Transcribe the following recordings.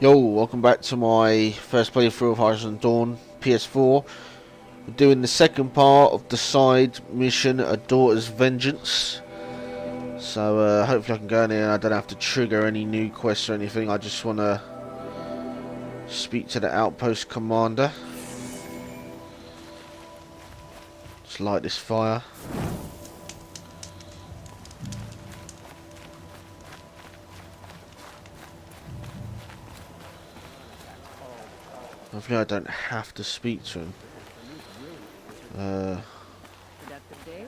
Yo, welcome back to my first playthrough of Horizon Dawn PS4. We're doing the second part of the side mission, A Daughter's Vengeance. So hopefully I can go in here and I don't have to trigger any new quests or anything. I just want to speak to the outpost commander. Just light this fire. Hopefully I don't have to speak to him.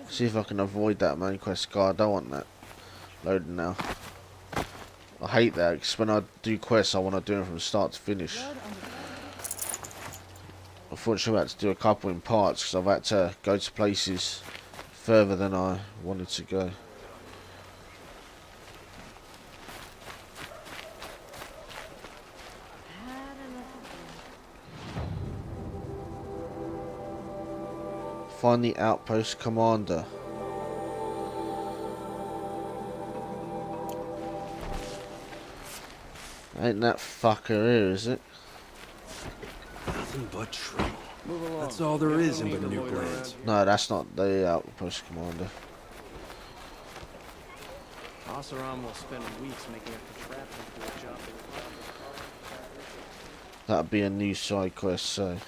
See if I can avoid that main quest. God, I don't want that loading now. I hate that because when I do quests I want to do them from start to finish. Unfortunately I had to do a couple in parts because I've had to go to places further than I wanted to go. Find the outpost commander. Ain't that fucker here, is it? Nothing but trouble. That's all there is in the new lands. No, that's not the outpost commander. Oseram will spend weeks making up the trap and do a job. That'd be a new side quest, so.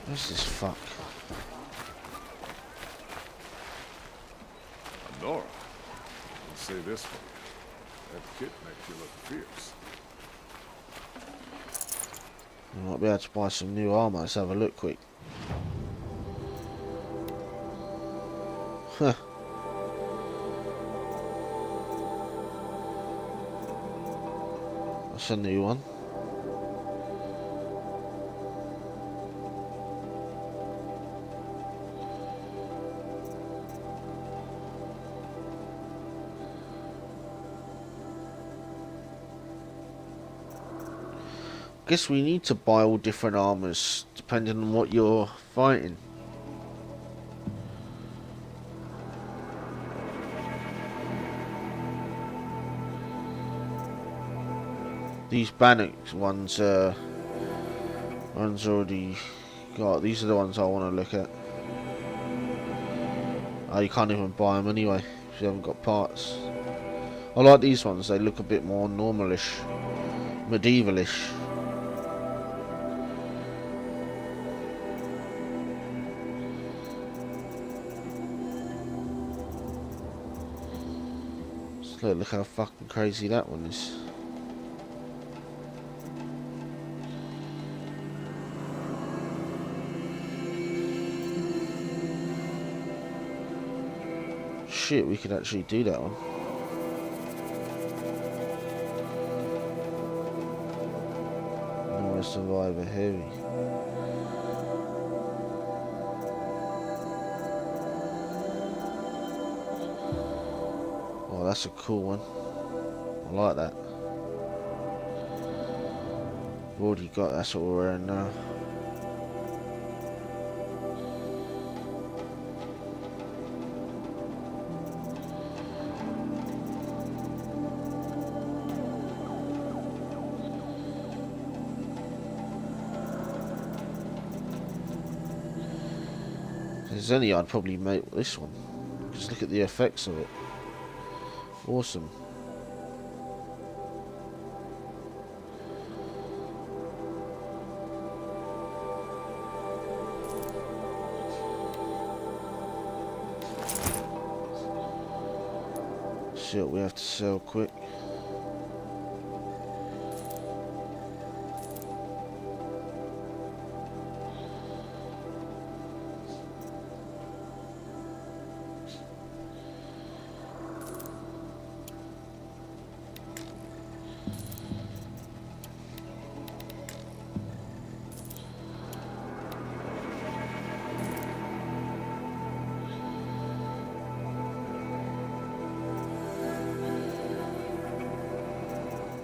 Where's this fuck? Nora, I'll say this for you. That kit makes you look fierce. I might be able to buy some new armor. Let's have a look quick. Huh. That's a new one. Guess we need to buy all different armors depending on what you're fighting. These Bannock ones, one's already got. These are the ones I want to look at. Oh, you can't even buy them anyway if you haven't got parts. I like these ones. They look a bit more normalish, medievalish. Look how fucking crazy that one is. Shit, we could actually do that one. Almost Survivor Heavy. Oh, that's a cool one. I like that. We've already got, that's what we're wearing now. If there's any, I'd probably make this one. Just look at the effects of it. Awesome. See what we have to sell quick.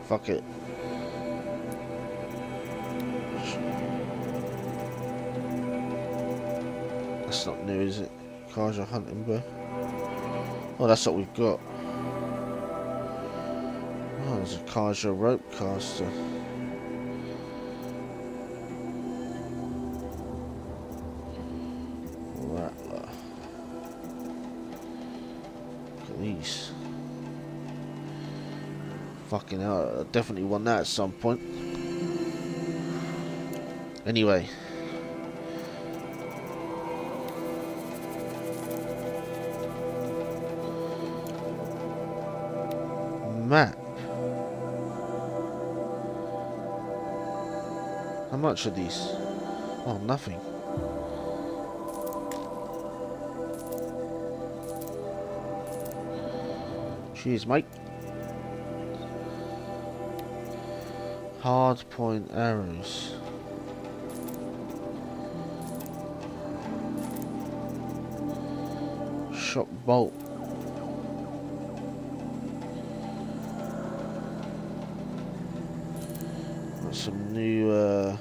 Fuck it. That's not new, is it? Kaja hunting bow. Oh, that's what we've got. Oh, There's a Kaja rope caster. Rattler. Look at these. Fucking hell, I definitely want that at some point. Anyway. Map. How much are these? Oh, nothing. Cheers, mate. Hard point arrows. Shock bolt. Got some new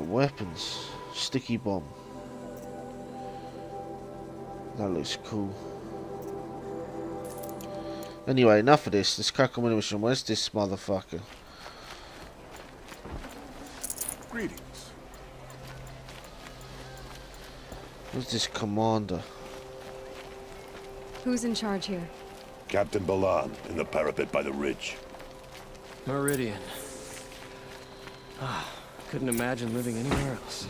weapons. Sticky bomb. That looks cool. Anyway, enough of this. Let's crack on with the mission. Where's this motherfucker? Greetings. Where's this commander? Who's in charge here? Captain Balan, in the parapet by the ridge. Meridian. Ah, couldn't imagine living anywhere else.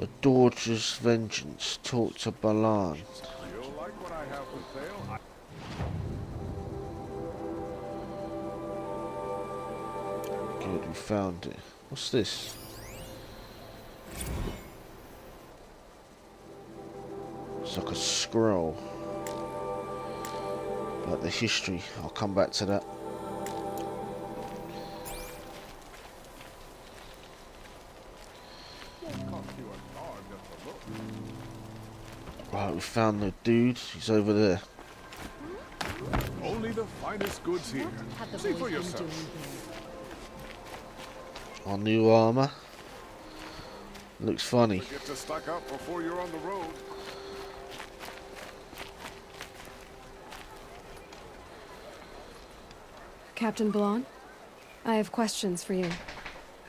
A daughter's vengeance. Talk to Balan. You'll like what I have for sale. Good, we found it. What's this? It's like a scroll about the history. I'll come back to that. Right, we found the dude. He's over there. Only the finest goods here. See for yourself. Our new armor. Looks funny. Get to stock up before you're on the road. Captain Blon, I have questions for you.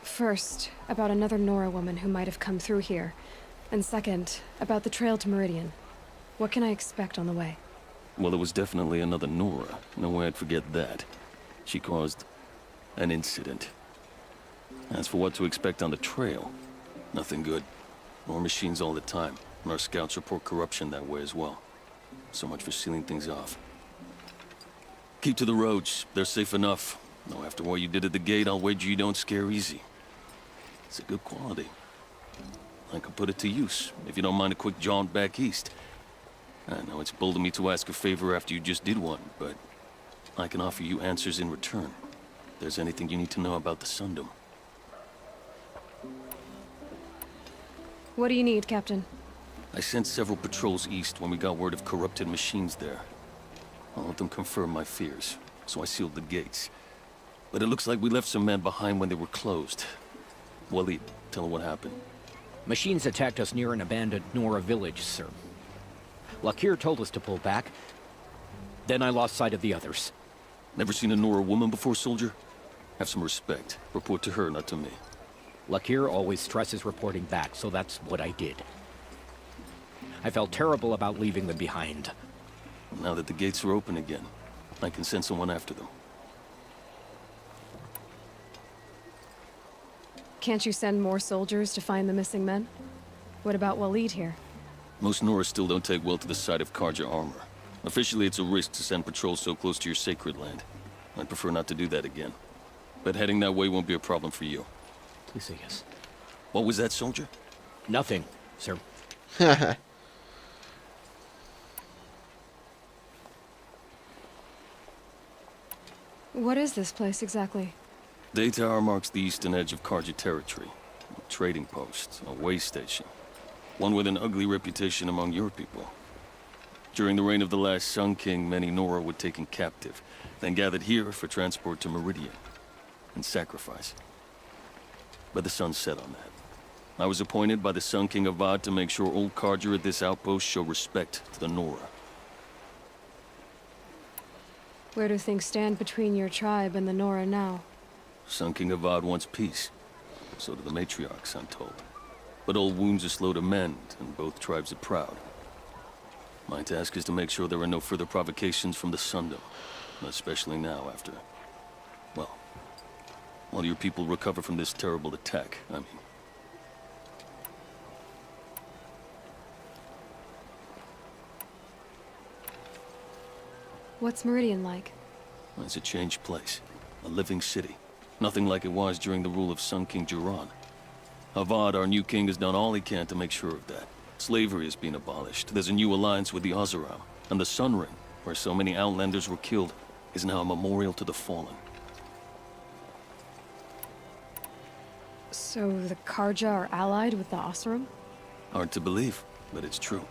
First, about another Nora woman who might have come through here. And second, about the trail to Meridian. What can I expect on the way? Well, there was definitely another Nora. No way I'd forget that. She caused an incident. As for what to expect on the trail, nothing good. More machines all the time, and our scouts report corruption that way as well. So much for sealing things off. Keep to the roads, they're safe enough. Though after what you did at the gate, I'll wager you don't scare easy. It's a good quality. I could put it to use, if you don't mind a quick jaunt back east. I know it's bold of me to ask a favor after you just did one, but I can offer you answers in return. If there's anything you need to know about the Sundom. What do you need, Captain? I sent several patrols east when we got word of corrupted machines there. I'll let them confirm my fears, so I sealed the gates. But it looks like we left some men behind when they were closed. Waleed, tell them what happened. Machines attacked us near an abandoned Nora village, sir. Lakir told us to pull back. Then I lost sight of the others. Never seen a Nora woman before, soldier? Have some respect. Report to her, not to me. Lakir always stresses reporting back, so that's what I did. I felt terrible about leaving them behind. Now that the gates are open again, I can send someone after them. Can't you send more soldiers to find the missing men? What about Waleed here? Most Nora still don't take well to the sight of Karja armor. Officially, it's a risk to send patrols so close to your sacred land. I'd prefer not to do that again. But heading that way won't be a problem for you. Please say yes. What was that, soldier? Nothing, sir. What is this place exactly? Day Tower marks the eastern edge of Karja territory. A trading post, a way station. One with an ugly reputation among your people. During the reign of the last Sun King, many Nora were taken captive, then gathered here for transport to Meridian, and sacrifice. But the sun set on that. I was appointed by the Sun King Avad to make sure old Karja at this outpost show respect to the Nora. Where do things stand between your tribe and the Nora now? Sun King Avad wants peace. So do the matriarchs, I'm told. But old wounds are slow to mend, and both tribes are proud. My task is to make sure there are no further provocations from the Sundom. Especially now after... well... while your people recover from this terrible attack, I mean. What's Meridian like? It's a changed place. A living city. Nothing like it was during the rule of Sun King Jiran. Avad, our new king, has done all he can to make sure of that. Slavery has been abolished. There's a new alliance with the Oseram. And the Sun Ring, where so many Outlanders were killed, is now a memorial to the fallen. So the Karja are allied with the Oseram? Hard to believe, but it's true.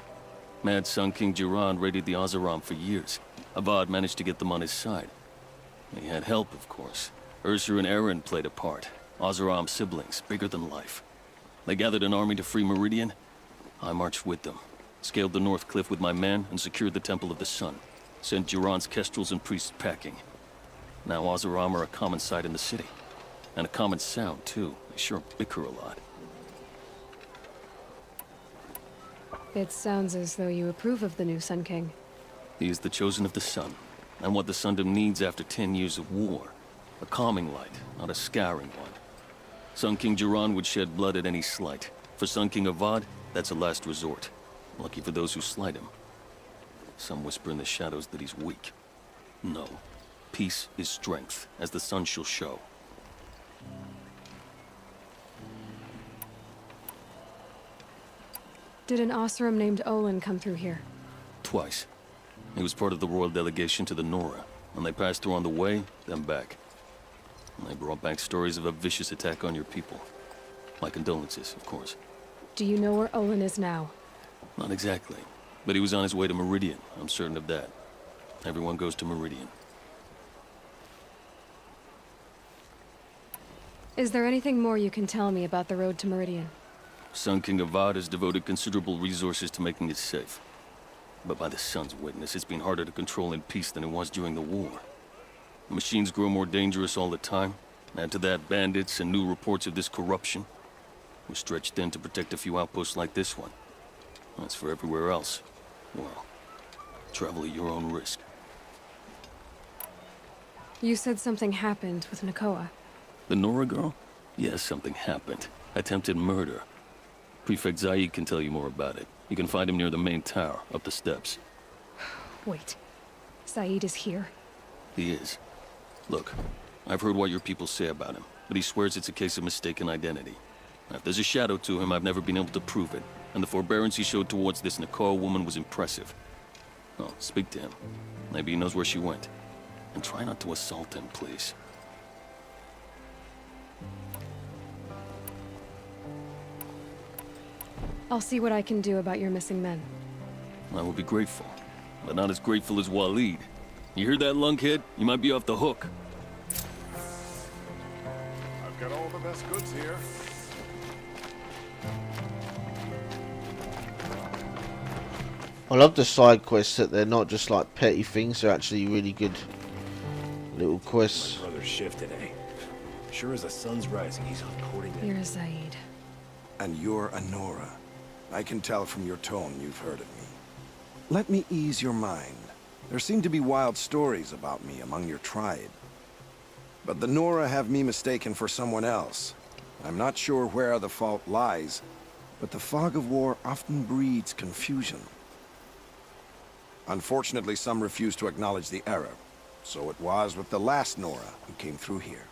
Mad Sun King Jiran raided the Oseram for years. Avad managed to get them on his side. He had help, of course. Ursur and Eren played a part. Oseram siblings, bigger than life. They gathered an army to free Meridian. I marched with them. Scaled the North Cliff with my men and secured the Temple of the Sun. Sent Jiran's kestrels and priests packing. Now Oseram are a common sight in the city. And a common sound, too. They sure bicker a lot. It sounds as though you approve of the new Sun King. He is the chosen of the Sun, and what the Sundom needs after 10 years of war. A calming light, not a scouring one. Sun King Jiran would shed blood at any slight. For Sun King Avad, that's a last resort. Lucky for those who slight him. Some whisper in the shadows that he's weak. No. Peace is strength, as the sun shall show. Did an Oseram named Olin come through here? Twice. He was part of the royal delegation to the Nora, and they passed through on the way, then back. And they brought back stories of a vicious attack on your people. My condolences, of course. Do you know where Olin is now? Not exactly, but he was on his way to Meridian, I'm certain of that. Everyone goes to Meridian. Is there anything more you can tell me about the road to Meridian? Sun King Avad has devoted considerable resources to making it safe. But by the Sun's witness, it's been harder to control in peace than it was during the war. The machines grow more dangerous all the time. Add to that bandits and new reports of this corruption. We're stretched thin to protect a few outposts like this one. As for everywhere else, well, travel at your own risk. You said something happened with Nakoa. The Nora girl? Yes, something happened. Attempted murder. Prefect Zaid can tell you more about it. You can find him near the main tower, up the steps. Wait. Saeed is here? He is. Look, I've heard what your people say about him, but he swears it's a case of mistaken identity. Now, if there's a shadow to him, I've never been able to prove it, and the forbearance he showed towards this Nakoa woman was impressive. Oh, speak to him. Maybe he knows where she went. And try not to assault him, please. I'll see what I can do about your missing men. I will be grateful, but not as grateful as Waleed. You hear that, lunkhead? You might be off the hook. I've got all the best goods here. I love the side quests that they're not just like petty things, they're actually really good little quests. Brother's shift today. Sure as the sun's rising, he's reporting it. You're Saeed. And you're Anora. I can tell from your tone you've heard of me. Let me ease your mind. There seem to be wild stories about me among your tribe. But the Nora have me mistaken for someone else. I'm not sure where the fault lies, but the fog of war often breeds confusion. Unfortunately, some refuse to acknowledge the error. So it was with the last Nora who came through here.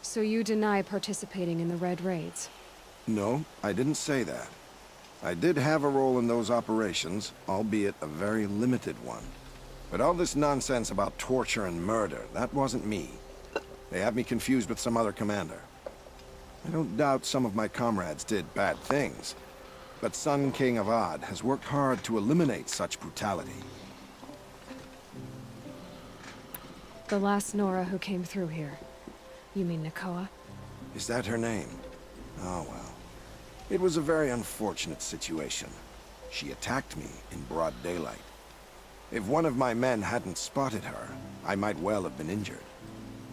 So you deny participating in the Red Raids? No, I didn't say that. I did have a role in those operations, albeit a very limited one. But all this nonsense about torture and murder, that wasn't me. They have me confused with some other commander. I don't doubt some of my comrades did bad things, but Sun King Avad has worked hard to eliminate such brutality. The last Nora who came through here. You mean Nakoa? Is that her name? Oh well. It was a very unfortunate situation. She attacked me in broad daylight. If one of my men hadn't spotted her, I might well have been injured.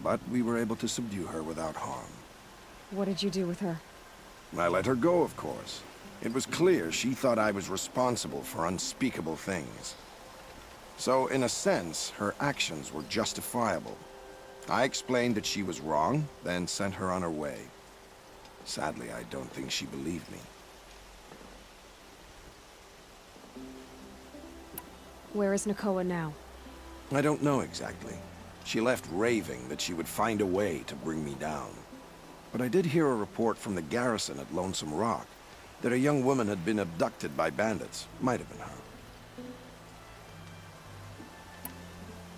But we were able to subdue her without harm. What did you do with her? I let her go, of course. It was clear she thought I was responsible for unspeakable things. So, in a sense, her actions were justifiable. I explained that she was wrong, then sent her on her way. Sadly, I don't think she believed me. Where is Nakoa now? I don't know exactly. She left raving that she would find a way to bring me down. But I did hear a report from the garrison at Lonesome Rock that a young woman had been abducted by bandits. Might have been her.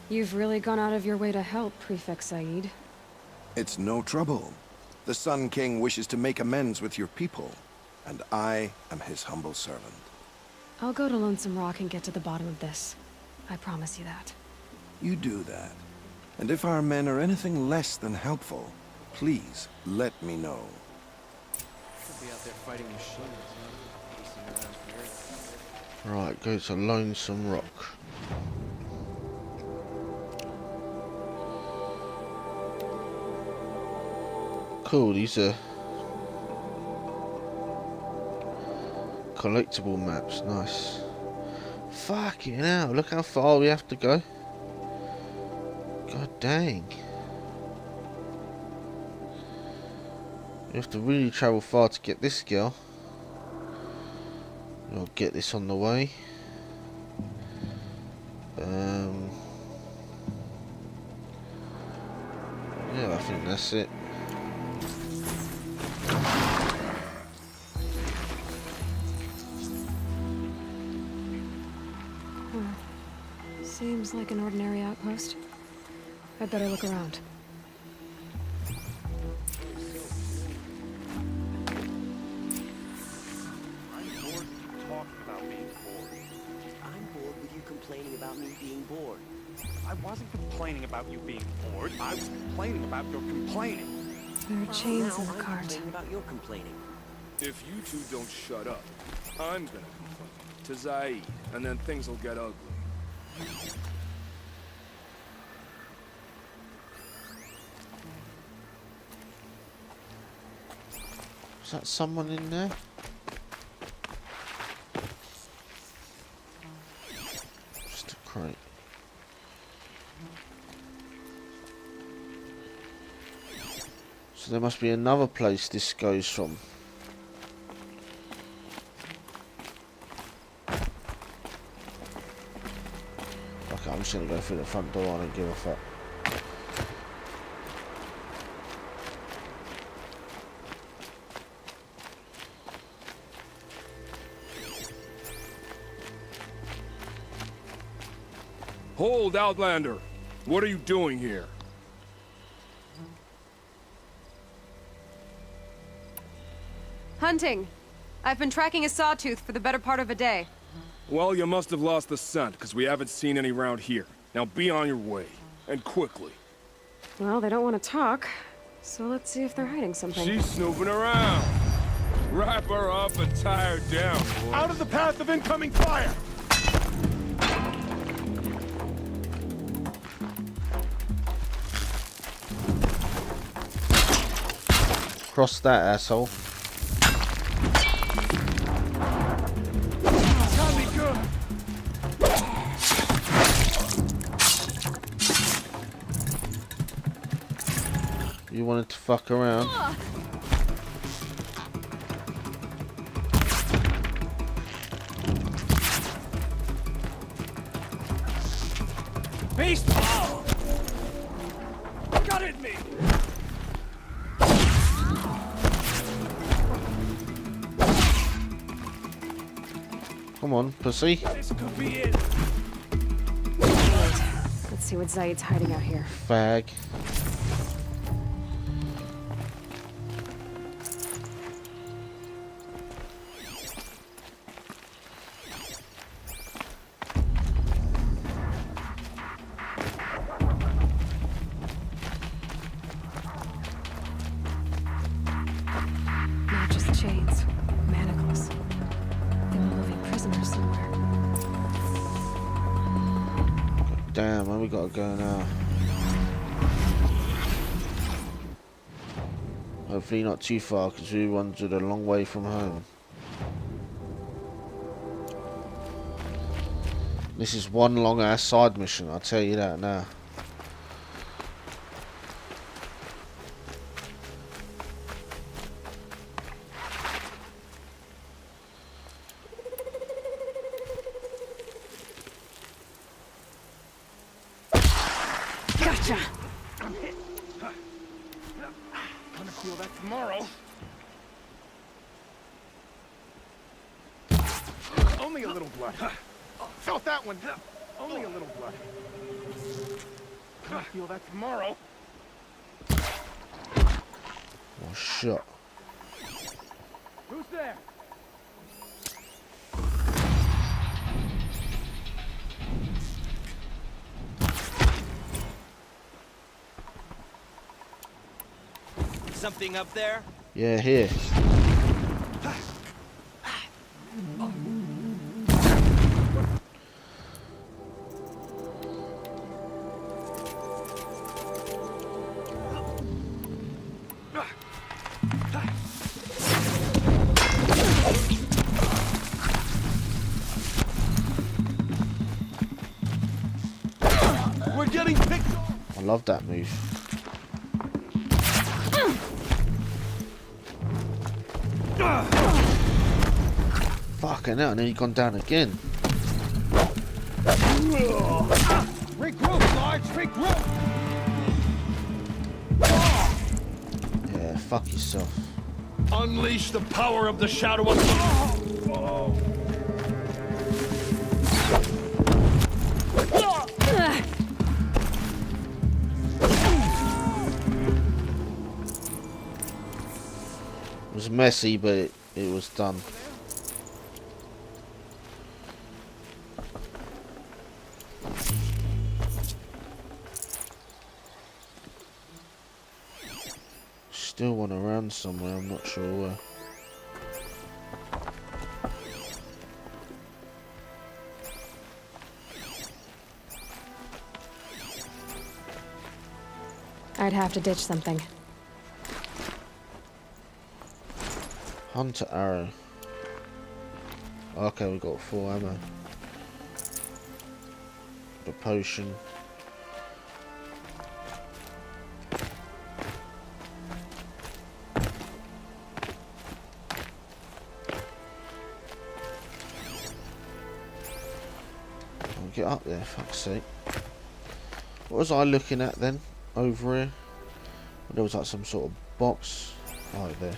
You've really gone out of your way to help, Prefect Said. It's no trouble. The Sun King wishes to make amends with your people, and I am his humble servant. I'll go to Lonesome Rock and get to the bottom of this. I promise you that. You do that. And if our men are anything less than helpful, please let me know. Could be out there fighting machines, pacing around here. Right, go to Lonesome Rock. Cool, these are collectible maps, nice. Fucking hell, look how far we have to go. God dang. We have to really travel far to get this girl. I'll get this on the way. Yeah, I think that's it. Seems like an ordinary outpost. I'd better look around. I'm bored with you complaining about me being bored. I wasn't complaining about you being bored. I was complaining about your complaining. There are chains Now in the I'm cart. complaining about your complaining. If you two don't shut up, I'm gonna complain to Zaid, and then things will get ugly. Is that someone in there? Just a crate. So there must be another place this goes from. Okay, I'm just gonna go through the front door. I don't give a fuck. Hold, Outlander! What are you doing here? Hunting. I've been tracking a sawtooth for the better part of a day. Well, you must have lost the scent, because we haven't seen any round here. Now be on your way, and quickly. Well, they don't want to talk, so let's see if they're hiding something. She's snooping around. Wrap her up and tie her down, boy. Out of the path of incoming fire! Cross that, asshole. Tell me good! You wanted to fuck around. Beast! Oh! Gutted me! Come on, pussy. This could be it! Right. Let's see what Zaid's hiding out here. Fag. Not just chains, manacles. They were moving prisoners. Damn, where we gotta go now? Hopefully not too far, because we wandered a long way from home. This is one long ass side mission, I'll tell you that now. Gotcha! I'm hit. Gonna feel that tomorrow. Only a little blood. Felt that one. Only a little blood. Gonna feel that tomorrow. Oh, shit. Who's there? Something up there? Yeah, here. We're getting picked off. I love that move. Fucking hell, and then he gone down again. Regroup, Large, regroup! Yeah, fuck yourself. Unleash the power of the shadow of It was messy, but it was done. Still want to run somewhere, I'm not sure where. I'd have to ditch something. Hunter arrow. Okay, we got 4 ammo. The potion. I'll get up there, fuck's sake. What was I looking at then? Over here? There was like some sort of box. Right there.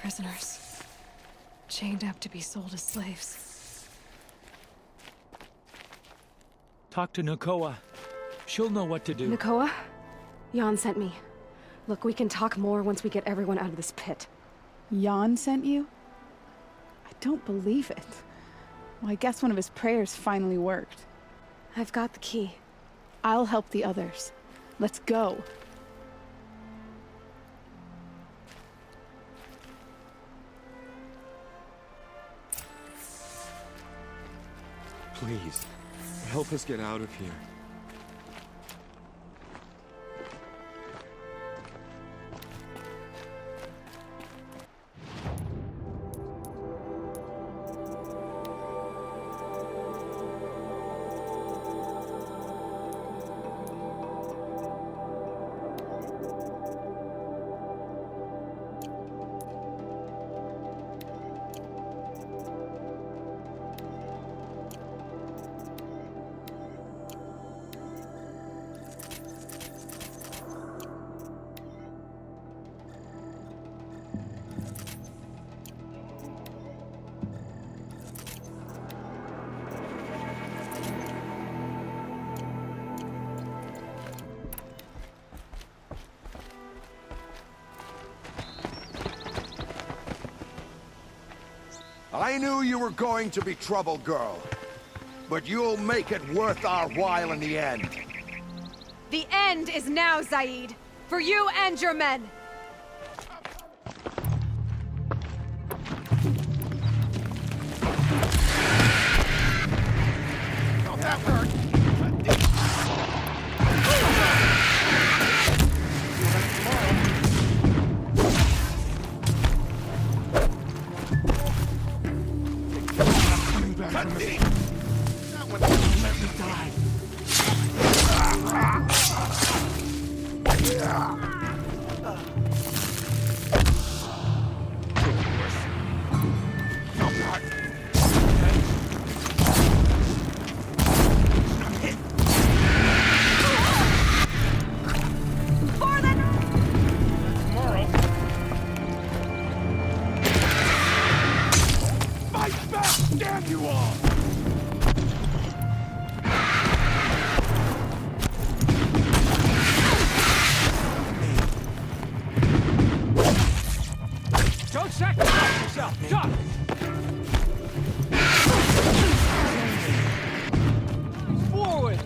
prisoners. Chained up to be sold as slaves. Talk to Nakoa. She'll know what to do. Nakoa? Jan sent me. Look, we can talk more once we get everyone out of this pit. Jan sent you? I don't believe it. Well, I guess one of his prayers finally worked. I've got the key. I'll help the others. Let's go. Please, help us get out of here. I knew you were going to be trouble, girl. But you'll make it worth our while in the end. The end is now, Zaid. For you and your men. That hurt. Don't sacrifice yourself! Duck! Forward!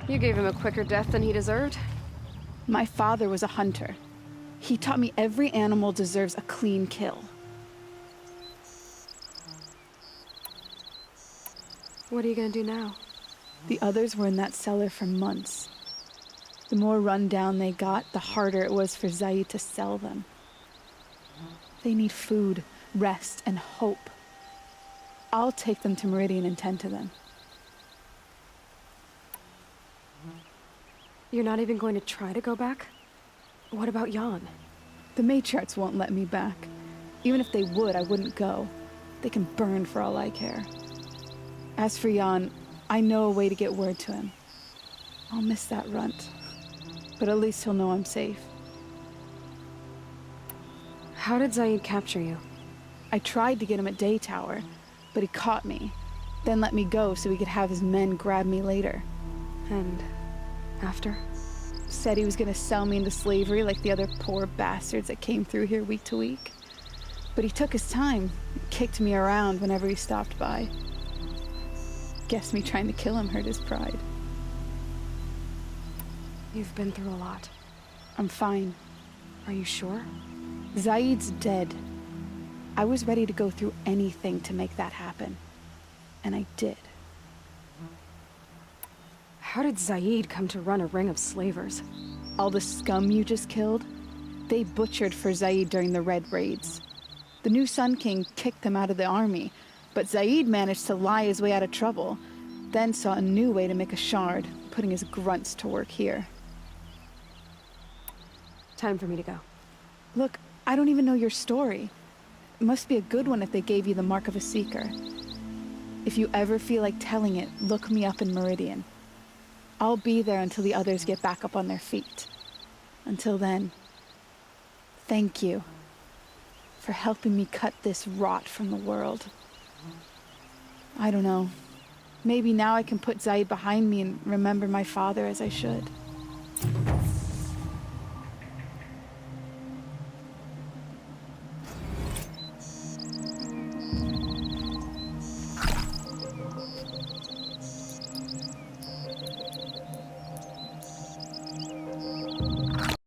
You gave him a quicker death than he deserved. My father was a hunter. He taught me every animal deserves a clean kill. What are you gonna do now? The others were in that cellar for months. The more run down they got, the harder it was for Zaid to sell them. They need food, rest, and hope. I'll take them to Meridian and tend to them. You're not even going to try to go back? What about Jan? The matriarchs won't let me back. Even if they would, I wouldn't go. They can burn for all I care. As for Jan, I know a way to get word to him. I'll miss that runt. But at least he'll know I'm safe. How did Zaid capture you? I tried to get him at Day Tower, but he caught me. Then let me go so he could have his men grab me later. And after? Said he was gonna sell me into slavery like the other poor bastards that came through here week to week. But he took his time, kicked me around whenever he stopped by. Guess me trying to kill him hurt his pride. You've been through a lot. I'm fine. Are you sure? Zaid's dead. I was ready to go through anything to make that happen. And I did. How did Zaid come to run a ring of slavers? All the scum you just killed, they butchered for Zaid during the Red Raids. The new Sun King kicked them out of the army, but Zaid managed to lie his way out of trouble, then saw a new way to make a shard, putting his grunts to work here. Time for me to go. Look, I don't even know your story. It must be a good one if they gave you the mark of a seeker. If you ever feel like telling it, look me up in Meridian. I'll be there until the others get back up on their feet. Until then, thank you for helping me cut this rot from the world. I don't know. Maybe now I can put Zaid behind me and remember my father as I should.